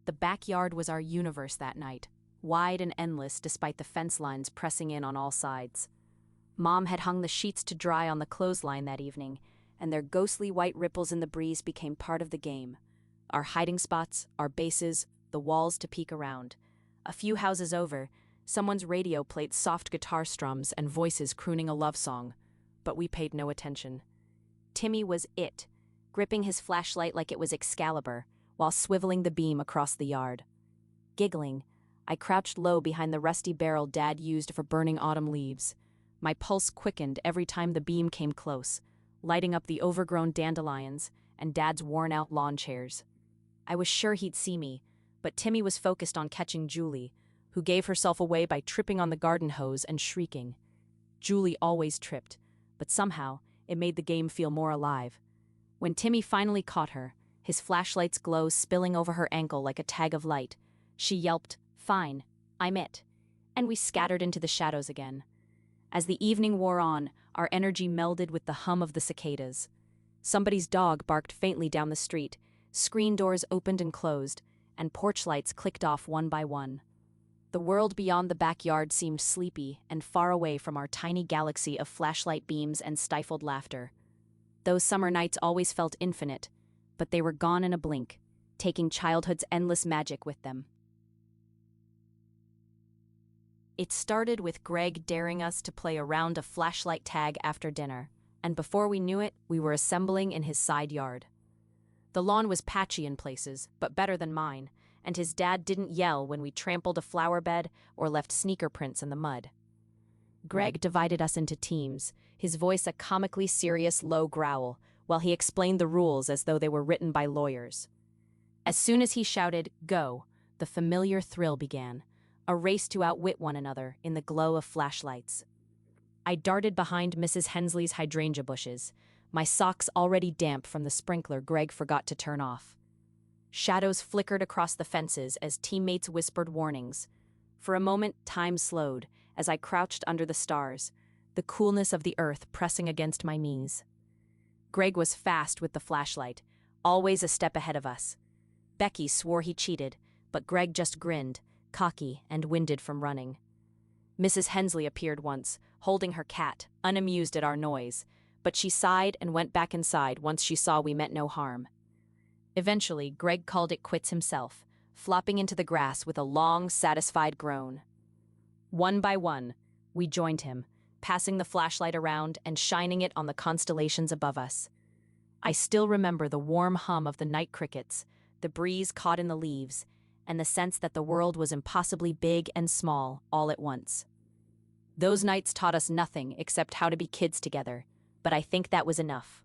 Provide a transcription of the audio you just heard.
The backyard was our universe that night, wide and endless despite the fence lines pressing in on all sides. Mom had hung the sheets to dry on the clothesline that evening, and their ghostly white ripples in the breeze became part of the game. Our hiding spots, our bases, the walls to peek around. A few houses over, someone's radio played soft guitar strums and voices crooning a love song, but we paid no attention. Timmy was it, gripping his flashlight like it was Excalibur, while swiveling the beam across the yard. Giggling, I crouched low behind the rusty barrel Dad used for burning autumn leaves. My pulse quickened every time the beam came close, lighting up the overgrown dandelions and Dad's worn-out lawn chairs. I was sure he'd see me, but Timmy was focused on catching Julie, who gave herself away by tripping on the garden hose and shrieking. Julie always tripped, but somehow it made the game feel more alive. When Timmy finally caught her, his flashlight's glow spilling over her ankle like a tag of light, she yelped, "Fine, I'm it," and we scattered into the shadows again. As the evening wore on, our energy melded with the hum of the cicadas. Somebody's dog barked faintly down the street, screen doors opened and closed, and porch lights clicked off one by one. The world beyond the backyard seemed sleepy and far away from our tiny galaxy of flashlight beams and stifled laughter. Those summer nights always felt infinite, but they were gone in a blink, taking childhood's endless magic with them. It started with Greg daring us to play a round of flashlight tag after dinner, and before we knew it, we were assembling in his side yard. The lawn was patchy in places, but better than mine, and his dad didn't yell when we trampled a flower bed or left sneaker prints in the mud. Greg divided us into teams, his voice a comically serious low growl, while he explained the rules as though they were written by lawyers. As soon as he shouted, "Go," the familiar thrill began, a race to outwit one another in the glow of flashlights. I darted behind Mrs. Hensley's hydrangea bushes, my socks already damp from the sprinkler Greg forgot to turn off. Shadows flickered across the fences as teammates whispered warnings. For a moment, time slowed as I crouched under the stars, the coolness of the earth pressing against my knees. Greg was fast with the flashlight, always a step ahead of us. Becky swore he cheated, but Greg just grinned, cocky and winded from running. Mrs. Hensley appeared once, holding her cat, unamused at our noise, but she sighed and went back inside once she saw we meant no harm. Eventually, Greg called it quits himself, flopping into the grass with a long, satisfied groan. One by one, we joined him, passing the flashlight around and shining it on the constellations above us. I still remember the warm hum of the night crickets, the breeze caught in the leaves, and the sense that the world was impossibly big and small all at once. Those nights taught us nothing except how to be kids together, but I think that was enough.